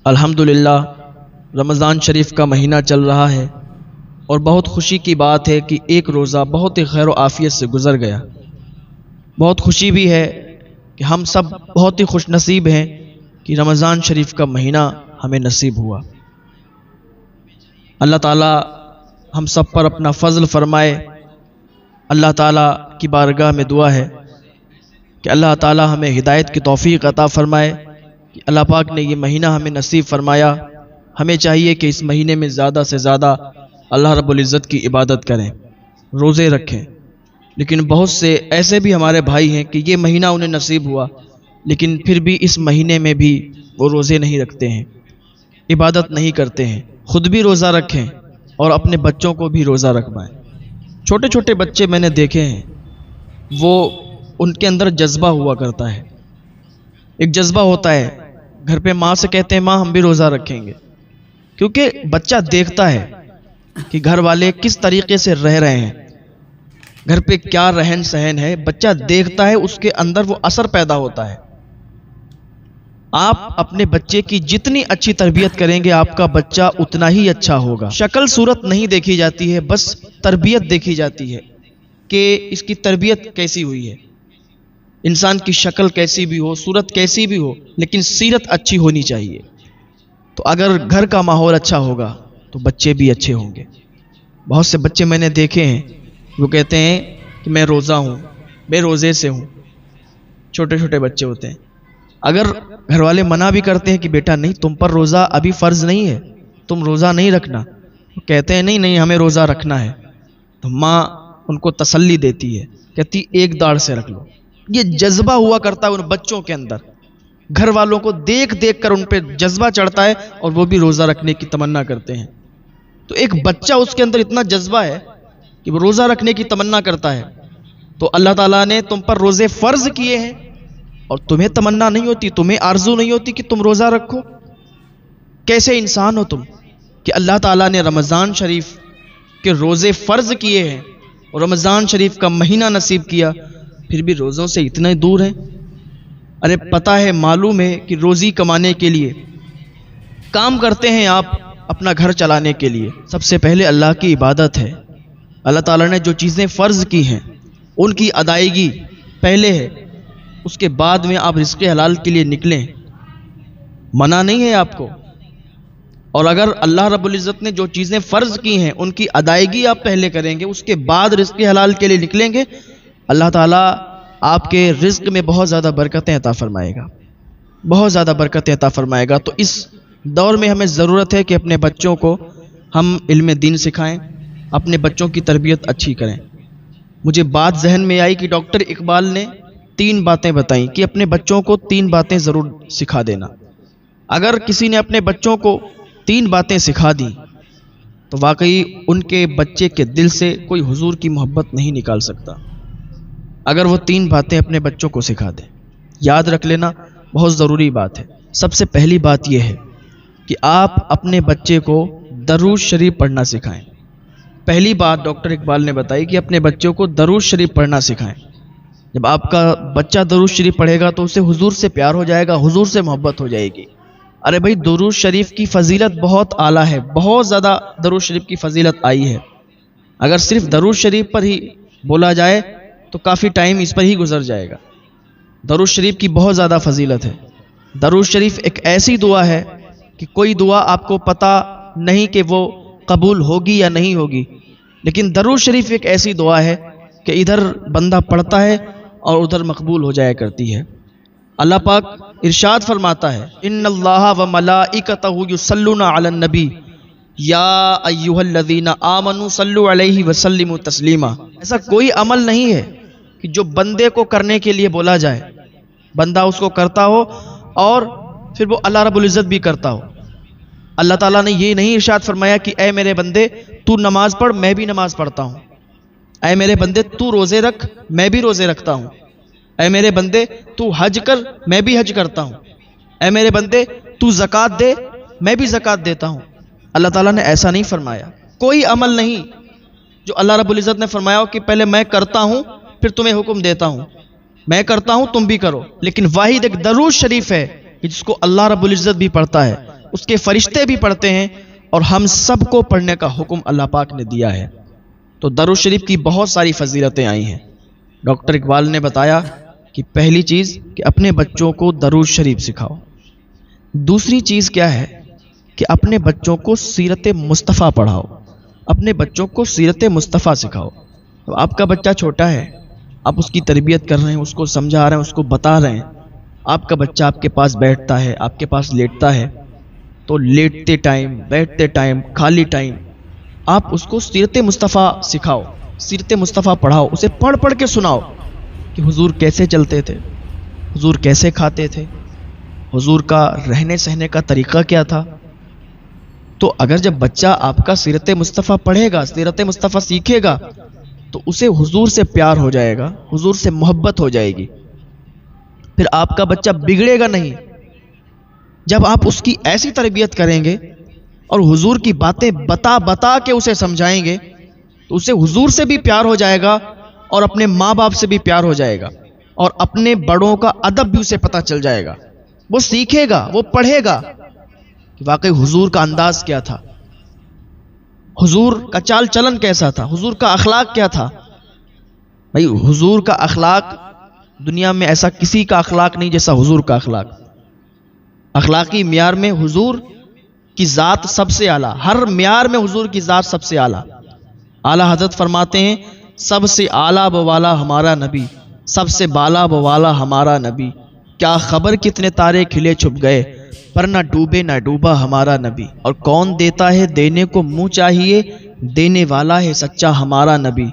الحمدللہ رمضان شریف کا مہینہ چل رہا ہے اور بہت خوشی کی بات ہے کہ ایک روزہ بہت ہی خیر و عافیت سے گزر گیا۔ بہت خوشی بھی ہے کہ ہم سب بہت ہی خوش نصیب ہیں کہ رمضان شریف کا مہینہ ہمیں نصیب ہوا۔ اللہ تعالیٰ ہم سب پر اپنا فضل فرمائے۔ اللہ تعالیٰ کی بارگاہ میں دعا ہے کہ اللہ تعالیٰ ہمیں ہدایت کی توفیق عطا فرمائے کہ اللہ پاک نے یہ مہینہ ہمیں نصیب فرمایا۔ ہمیں چاہیے کہ اس مہینے میں زیادہ سے زیادہ اللہ رب العزت کی عبادت کریں، روزے رکھیں۔ لیکن بہت سے ایسے بھی ہمارے بھائی ہیں کہ یہ مہینہ انہیں نصیب ہوا لیکن پھر بھی اس مہینے میں بھی وہ روزے نہیں رکھتے ہیں، عبادت نہیں کرتے ہیں۔ خود بھی روزہ رکھیں اور اپنے بچوں کو بھی روزہ رکھوائیں۔ چھوٹے چھوٹے بچے میں نے دیکھے ہیں، وہ ان کے اندر جذبہ ہوا کرتا ہے، ایک جذبہ ہوتا ہے، گھر پہ ماں سے کہتے ہیں ماں ہم بھی روزہ رکھیں گے، کیونکہ بچہ دیکھتا ہے کہ گھر والے کس طریقے سے رہ رہے ہیں، گھر پہ کیا رہن سہن ہے، بچہ دیکھتا ہے، اس کے اندر وہ اثر پیدا ہوتا ہے۔ آپ اپنے بچے کی جتنی اچھی تربیت کریں گے آپ کا بچہ اتنا ہی اچھا ہوگا۔ شکل صورت نہیں دیکھی جاتی ہے، بس تربیت دیکھی جاتی ہے کہ اس کی تربیت کیسی ہوئی ہے۔ انسان کی شکل کیسی بھی ہو، صورت کیسی بھی ہو، لیکن سیرت اچھی ہونی چاہیے۔ تو اگر گھر کا ماحول اچھا ہوگا تو بچے بھی اچھے ہوں گے۔ بہت سے بچے میں نے دیکھے ہیں، وہ کہتے ہیں کہ میں روزہ ہوں، بے روزے سے ہوں۔ چھوٹے چھوٹے بچے ہوتے ہیں، اگر گھر والے منع بھی کرتے ہیں کہ بیٹا نہیں تم پر روزہ ابھی فرض نہیں ہے، تم روزہ نہیں رکھنا، وہ کہتے ہیں نہیں نہیں ہمیں روزہ رکھنا ہے، تو ماں ان کو تسلی دیتی ہے، کہتی ایک داڑھ سے رکھ لو۔ یہ جذبہ ہوا کرتا ہے ان بچوں کے اندر، گھر والوں کو دیکھ دیکھ کر ان پہ جذبہ چڑھتا ہے اور وہ بھی روزہ رکھنے کی تمنا کرتے ہیں۔ تو ایک بچہ اس کے اندر اتنا جذبہ ہے کہ وہ روزہ رکھنے کی تمنا کرتا ہے، تو اللہ تعالیٰ نے تم پر روزے فرض کیے ہیں اور تمہیں تمنا نہیں ہوتی، تمہیں آرزو نہیں ہوتی کہ تم روزہ رکھو۔ کیسے انسان ہو تم کہ اللہ تعالیٰ نے رمضان شریف کے روزے فرض کیے ہیں اور رمضان شریف کا مہینہ نصیب کیا، پھر بھی روزوں سے اتنے دور ہیں۔ ارے پتہ ہے، معلوم ہے کہ روزی کمانے کے لیے کام کرتے ہیں آپ اپنا گھر چلانے کے لیے، سب سے پہلے اللہ کی عبادت ہے۔ اللہ تعالیٰ نے جو چیزیں فرض کی ہیں ان کی ادائیگی پہلے ہے، اس کے بعد میں آپ رزق حلال کے لیے نکلیں، منع نہیں ہے آپ کو۔ اور اگر اللہ رب العزت نے جو چیزیں فرض کی ہیں ان کی ادائیگی آپ پہلے کریں گے، اس کے بعد رزق حلال کے لیے نکلیں گے، اللہ تعالیٰ آپ کے رزق میں بہت زیادہ برکتیں عطا فرمائے گا، بہت زیادہ برکتیں عطا فرمائے گا۔ تو اس دور میں ہمیں ضرورت ہے کہ اپنے بچوں کو ہم علم دین سکھائیں، اپنے بچوں کی تربیت اچھی کریں۔ مجھے بات ذہن میں آئی کہ ڈاکٹر اقبال نے 3 باتیں بتائیں کہ اپنے بچوں کو 3 باتیں ضرور سکھا دینا۔ اگر کسی نے اپنے بچوں کو 3 باتیں سکھا دی تو واقعی ان کے بچے کے دل سے کوئی حضور کی محبت نہیں نکال سکتا، اگر وہ 3 باتیں اپنے بچوں کو سکھا دیں۔ یاد رکھ لینا، بہت ضروری بات ہے۔ سب سے پہلی بات یہ ہے کہ آپ اپنے بچے کو درود شریف پڑھنا سکھائیں۔ پہلی بات ڈاکٹر اقبال نے بتائی کہ اپنے بچوں کو درود شریف پڑھنا سکھائیں۔ جب آپ کا بچہ درود شریف پڑھے گا تو اسے حضور سے پیار ہو جائے گا، حضور سے محبت ہو جائے گی۔ ارے بھائی درود شریف کی فضیلت بہت اعلیٰ ہے، بہت زیادہ درود شریف کی فضیلت آئی ہے۔ اگر صرف درود شریف پر ہی بولا جائے تو کافی ٹائم اس پر ہی گزر جائے گا۔ درود شریف کی بہت زیادہ فضیلت ہے۔ درود شریف ایک ایسی دعا ہے کہ کوئی دعا آپ کو پتہ نہیں کہ وہ قبول ہوگی یا نہیں ہوگی، لیکن درود شریف ایک ایسی دعا ہے کہ ادھر بندہ پڑھتا ہے اور ادھر مقبول ہو جایا کرتی ہے۔ اللہ پاک ارشاد فرماتا ہے ان اللہ و ملائکتہ یصلون علی النبی یا ایھا الذین آمنوا صلوا علیہ وسلموا تسلیما۔ ایسا کوئی عمل نہیں ہے کہ جو بندے کو کرنے کے لیے بولا جائے، بندہ اس کو کرتا ہو اور پھر وہ اللہ رب العزت بھی کرتا ہو۔ اللہ تعالیٰ نے یہ نہیں ارشاد فرمایا کہ اے میرے بندے تو نماز پڑھ میں بھی نماز پڑھتا ہوں، اے میرے بندے تو روزے رکھ میں بھی روزے رکھتا ہوں، اے میرے بندے تو حج کر میں بھی حج کرتا ہوں، اے میرے بندے تو زکوٰۃ دے میں بھی زکوٰۃ دیتا ہوں۔ اللہ تعالیٰ نے ایسا نہیں فرمایا۔ کوئی عمل نہیں جو اللہ رب العزت نے فرمایا ہو کہ پہلے میں کرتا ہوں پھر تمہیں حکم دیتا ہوں، میں کرتا ہوں تم بھی کرو۔ لیکن واحد ایک درود شریف ہے کہ جس کو اللہ رب العزت بھی پڑھتا ہے، اس کے فرشتے بھی پڑھتے ہیں اور ہم سب کو پڑھنے کا حکم اللہ پاک نے دیا ہے۔ تو درود شریف کی بہت ساری فضیلتیں آئی ہیں۔ ڈاکٹر اقبال نے بتایا کہ پہلی چیز کہ اپنے بچوں کو درود شریف سکھاؤ۔ دوسری چیز کیا ہے کہ اپنے بچوں کو سیرت مصطفیٰ پڑھاؤ، اپنے بچوں کو سیرت مصطفیٰ سکھاؤ۔ تو آپ کا بچہ چھوٹا ہے، آپ اس کی تربیت کر رہے ہیں، اس کو سمجھا رہے ہیں، اس کو بتا رہے ہیں۔ آپ کا بچہ آپ کے پاس بیٹھتا ہے، آپ کے پاس لیٹتا ہے، تو لیٹتے ٹائم، بیٹھتے ٹائم، خالی ٹائم آپ اس کو سیرت مصطفیٰ سکھاؤ، سیرت مصطفیٰ پڑھاؤ، اسے پڑھ پڑھ کے سناؤ کہ حضور کیسے چلتے تھے، حضور کیسے کھاتے تھے، حضور کا رہنے سہنے کا طریقہ کیا تھا۔ تو اگر جب بچہ آپ کا سیرت مصطفیٰ پڑھے گا، سیرت مصطفیٰ سیکھے گا، تو اسے حضور سے پیار ہو جائے گا، حضور سے محبت ہو جائے گی، پھر آپ کا بچہ بگڑے گا نہیں۔ جب آپ اس کی ایسی تربیت کریں گے اور حضور کی باتیں بتا بتا کے اسے سمجھائیں گے تو اسے حضور سے بھی پیار ہو جائے گا اور اپنے ماں باپ سے بھی پیار ہو جائے گا، اور اپنے بڑوں کا ادب بھی اسے پتہ چل جائے گا۔ وہ سیکھے گا، وہ پڑھے گا کہ واقعی حضور کا انداز کیا تھا، حضور کا چال چلن کیسا تھا، حضور کا اخلاق کیا تھا۔ بھائی حضور کا اخلاق دنیا میں ایسا کسی کا اخلاق نہیں جیسا حضور کا اخلاق۔ اخلاقی معیار میں حضور کی ذات سب سے اعلیٰ، ہر معیار میں حضور کی ذات سب سے اعلیٰ۔ اعلیٰ حضرت فرماتے ہیں سب سے اعلیٰ بوالا ہمارا نبی، سب سے بالا بوالا ہمارا نبی، کیا خبر کتنے تارے کھلے چھپ گئے پر نہ ڈوبے نہ ڈوبا ہمارا نبی، اور کون دیتا ہے دینے کو منہ چاہیے، دینے والا ہے سچا ہمارا نبی۔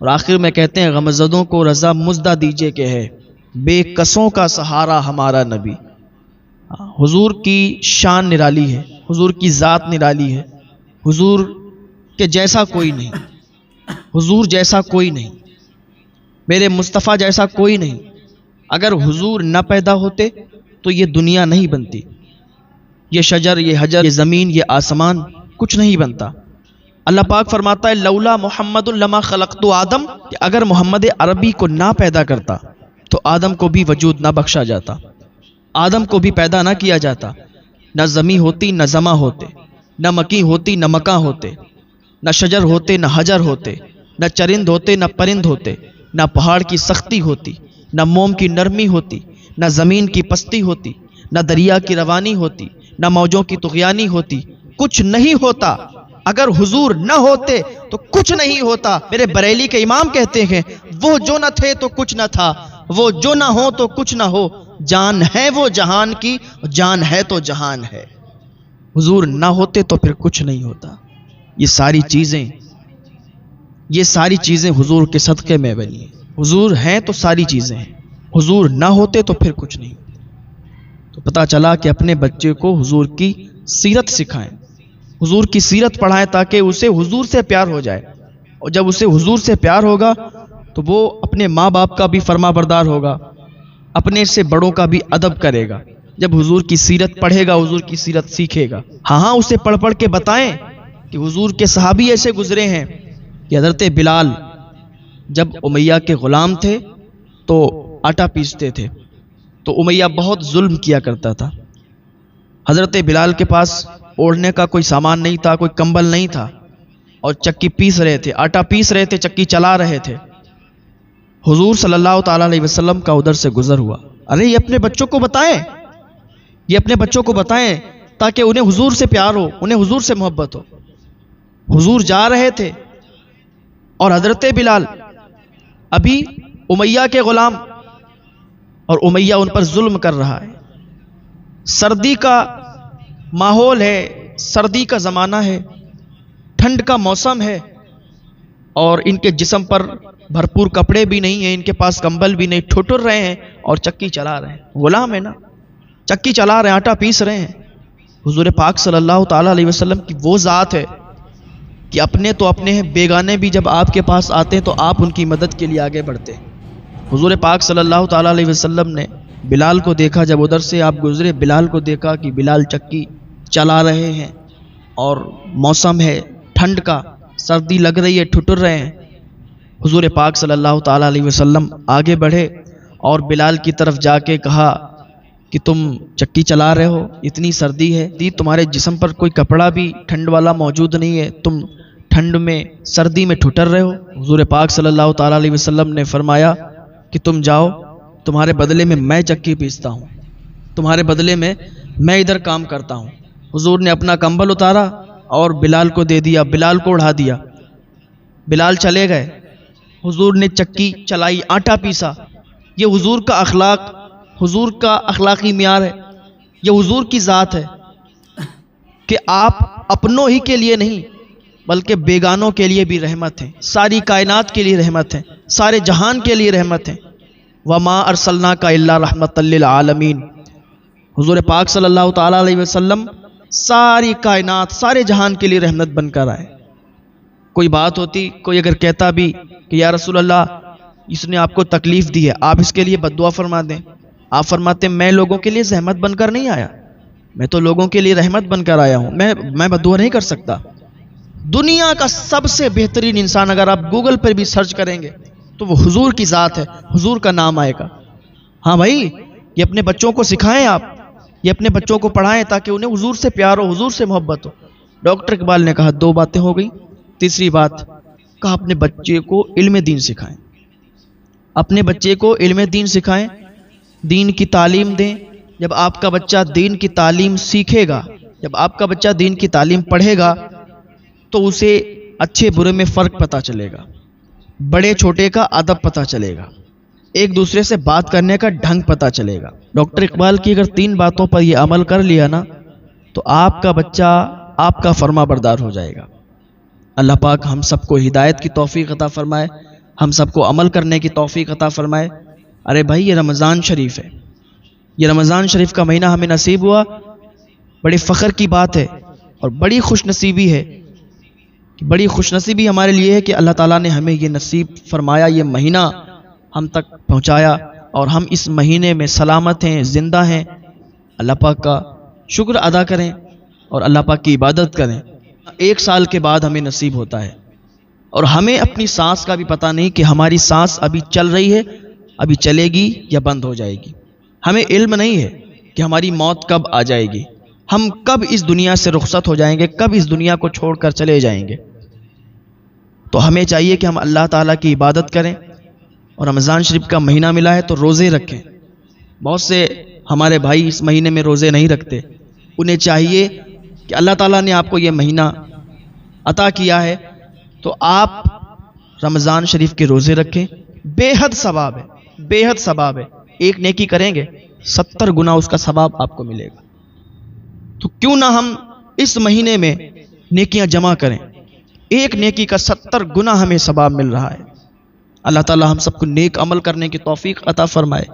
اور آخر میں کہتے ہیں غمزدوں کو رضا مزدہ دیجئے کہ ہے بے کسوں کا سہارا ہمارا نبی۔ حضور کی شان نرالی ہے، حضور کی ذات نرالی ہے، حضور کے جیسا کوئی نہیں، حضور جیسا کوئی نہیں، میرے مصطفیٰ جیسا کوئی نہیں۔ اگر حضور نہ پیدا ہوتے تو یہ دنیا نہیں بنتی، یہ شجر، یہ حجر، یہ زمین، یہ آسمان کچھ نہیں بنتا۔ اللہ پاک فرماتا ہے لولا محمد لما خلقت آدم، کہ اگر محمد عربی کو نہ پیدا کرتا تو آدم کو بھی وجود نہ بخشا جاتا، آدم کو بھی پیدا نہ کیا جاتا۔ نہ زمیں ہوتی نہ زماں ہوتے، نہ مکی ہوتی نہ مکاں ہوتے، نہ شجر ہوتے نہ حجر ہوتے، نہ چرند ہوتے نہ پرند ہوتے، نہ پہاڑ کی سختی ہوتی، نہ موم کی نرمی ہوتی، نہ زمین کی پستی ہوتی، نہ دریا کی روانی ہوتی، نہ موجوں کی طغیانی ہوتی، کچھ نہیں ہوتا۔ اگر حضور نہ ہوتے تو کچھ نہیں ہوتا۔ میرے بریلی کے امام کہتے ہیں وہ جو نہ تھے تو کچھ نہ تھا، وہ جو نہ ہو تو کچھ نہ ہو، جان ہے وہ جہان کی، جان ہے تو جہان ہے۔ حضور نہ ہوتے تو پھر کچھ نہیں ہوتا۔ یہ ساری چیزیں حضور کے صدقے میں بنی ہیں۔ حضور ہیں تو ساری چیزیں ہیں، حضور نہ ہوتے تو پھر کچھ نہیں۔ تو پتہ چلا کہ اپنے بچے کو حضور کی سیرت سکھائیں، حضور کی سیرت پڑھائیں تاکہ اسے حضور سے پیار ہو جائے، اور جب اسے حضور سے پیار ہوگا تو وہ اپنے ماں باپ کا بھی فرما بردار ہوگا، اپنے سے بڑوں کا بھی ادب کرے گا۔ جب حضور کی سیرت پڑھے گا، حضور کی سیرت سیکھے گا۔ ہاں اسے پڑھ پڑھ کے بتائیں کہ حضور کے صحابی ایسے گزرے ہیں کہ حضرت بلال جب امیہ کے غلام تھے تو آٹا پیستے تھے، تو امیہ بہت ظلم کیا کرتا تھا۔ حضرت بلال کے پاس اوڑھنے کا کوئی سامان نہیں تھا، کوئی کمبل نہیں تھا، اور چکی پیس رہے تھے، آٹا پیس رہے تھے، چکی چلا رہے تھے۔ حضور صلی اللہ تعالیٰ علیہ وسلم کا ادھر سے گزر ہوا۔ ارے یہ اپنے بچوں کو بتائیں، یہ اپنے بچوں کو بتائیں تاکہ انہیں حضور سے پیار ہو، انہیں حضور سے محبت ہو۔ حضور جا رہے تھے اور حضرت بلال ابھی امیہ کے غلام، اور امیہ ان پر ظلم کر رہا ہے۔ سردی کا ماحول ہے، سردی کا زمانہ ہے، ٹھنڈ کا موسم ہے، اور ان کے جسم پر بھرپور کپڑے بھی نہیں ہیں، ان کے پاس کمبل بھی نہیں، ٹھٹر رہے ہیں اور چکی چلا رہے ہیں۔ غلام ہے نا، چکی چلا رہے ہیں، آٹا پیس رہے ہیں۔ حضور پاک صلی اللہ تعالیٰ علیہ وسلم کی وہ ذات ہے کہ اپنے تو اپنے ہیں، بیگانے بھی جب آپ کے پاس آتے ہیں تو آپ ان کی مدد کے لیے آگے بڑھتے ہیں۔ حضور پاک صلی اللہ تعالیٰ علیہ وسلم نے بلال کو دیکھا، جب ادھر سے آپ گزرے بلال کو دیکھا کہ بلال چکی چلا رہے ہیں اور موسم ہے ٹھنڈ کا، سردی لگ رہی ہے، ٹھٹر رہے ہیں۔ حضور پاک صلی اللہ تعالیٰ علیہ وسلم آگے بڑھے اور بلال کی طرف جا کے کہا کہ تم چکی چلا رہے ہو، اتنی سردی ہے، تمہارے جسم پر کوئی کپڑا بھی ٹھنڈ والا موجود نہیں ہے، تم ٹھنڈ میں سردی میں ٹھٹر رہے ہو۔ حضور پاک صلی اللہ تعالیٰ علیہ وسلم نے فرمایا کہ تم جاؤ، تمہارے بدلے میں چکی پیستا ہوں، تمہارے بدلے میں ادھر کام کرتا ہوں۔ حضور نے اپنا کمبل اتارا اور بلال کو دے دیا، بلال کو اڑا دیا، بلال چلے گئے۔ حضور نے چکی چلائی، آٹا پیسا۔ یہ حضور کا اخلاق، حضور کا اخلاقی معیار ہے، یہ حضور کی ذات ہے کہ آپ اپنوں ہی کے لیے نہیں بلکہ بیگانوں کے لیے بھی رحمت ہیں، ساری کائنات کے لیے رحمت ہیں، سارے جہان کے لیے رحمت ہیں۔ وما ارسلناک الا رحمۃ للعالمین۔ حضور پاک صلی اللہ تعالیٰ علیہ وسلم ساری کائنات، سارے جہان کے لیے رحمت بن کر آئے۔ کوئی بات ہوتی، کوئی اگر کہتا بھی کہ یا رسول اللہ اس نے آپ کو تکلیف دی ہے، آپ اس کے لیے بد دعا فرما دیں، آپ فرماتے میں لوگوں کے لیے زحمت بن کر نہیں آیا، میں تو لوگوں کے لیے رحمت بن کر آیا ہوں، میں بد دعا نہیں کر سکتا۔ دنیا کا سب سے بہترین انسان اگر آپ گوگل پر بھی سرچ کریں گے تو وہ حضور کی ذات ہے، حضور کا نام آئے گا۔ ہاں بھائی، یہ اپنے بچوں کو سکھائیں، آپ یہ اپنے بچوں کو پڑھائیں تاکہ انہیں حضور سے پیار ہو، حضور سے محبت ہو۔ ڈاکٹر اقبال نے کہا 2 باتیں ہو گئی، تیسری بات کہا اپنے بچے کو علم دین سکھائیں، اپنے بچے کو علم دین سکھائیں، دین کی تعلیم دیں۔ جب آپ کا بچہ دین کی تعلیم سیکھے گا، جب آپ کا بچہ دین کی تعلیم پڑھے گا تو اسے اچھے برے میں فرق پتہ چلے گا، بڑے چھوٹے کا ادب پتہ چلے گا، ایک دوسرے سے بات کرنے کا ڈھنگ پتہ چلے گا۔ ڈاکٹر اقبال کی اگر 3 باتوں پر یہ عمل کر لیا نا تو آپ کا بچہ آپ کا فرما بردار ہو جائے گا۔ اللہ پاک ہم سب کو ہدایت کی توفیق عطا فرمائے، ہم سب کو عمل کرنے کی توفیق عطا فرمائے۔ ارے بھائی، یہ رمضان شریف ہے، یہ رمضان شریف کا مہینہ ہمیں نصیب ہوا، بڑے فخر کی بات ہے اور بڑی خوش نصیبی ہے، بڑی خوش نصیبی ہمارے لیے ہے کہ اللہ تعالیٰ نے ہمیں یہ نصیب فرمایا، یہ مہینہ ہم تک پہنچایا اور ہم اس مہینے میں سلامت ہیں، زندہ ہیں۔ اللہ پاک کا شکر ادا کریں اور اللہ پاک کی عبادت کریں۔ 1 سال کے بعد ہمیں نصیب ہوتا ہے اور ہمیں اپنی سانس کا بھی پتہ نہیں کہ ہماری سانس ابھی چل رہی ہے، ابھی چلے گی یا بند ہو جائے گی۔ ہمیں علم نہیں ہے کہ ہماری موت کب آ جائے گی، ہم کب اس دنیا سے رخصت ہو جائیں گے، کب اس دنیا کو چھوڑ کر چلے جائیں گے۔ تو ہمیں چاہیے کہ ہم اللہ تعالیٰ کی عبادت کریں اور رمضان شریف کا مہینہ ملا ہے تو روزے رکھیں۔ بہت سے ہمارے بھائی اس مہینے میں روزے نہیں رکھتے، انہیں چاہیے کہ اللہ تعالیٰ نے آپ کو یہ مہینہ عطا کیا ہے تو آپ رمضان شریف کے روزے رکھیں، بے حد ثواب ہے، بے حد ثواب ہے۔ ایک نیکی کریں گے 70 گنا اس کا ثواب آپ کو ملے گا۔ تو کیوں نہ ہم اس مہینے میں نیکیاں جمع کریں، ایک نیکی کا 70 گنا ہمیں ثواب مل رہا ہے۔ اللہ تعالی ہم سب کو نیک عمل کرنے کی توفیق عطا فرمائے،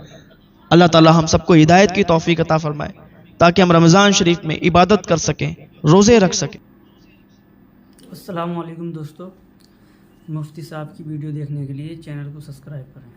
اللہ تعالی ہم سب کو ہدایت کی توفیق عطا فرمائے تاکہ ہم رمضان شریف میں عبادت کر سکیں، روزے رکھ سکیں۔ السلام علیکم دوستو، مفتی صاحب کی ویڈیو دیکھنے کے لیے چینل کو سبسکرائب کریں۔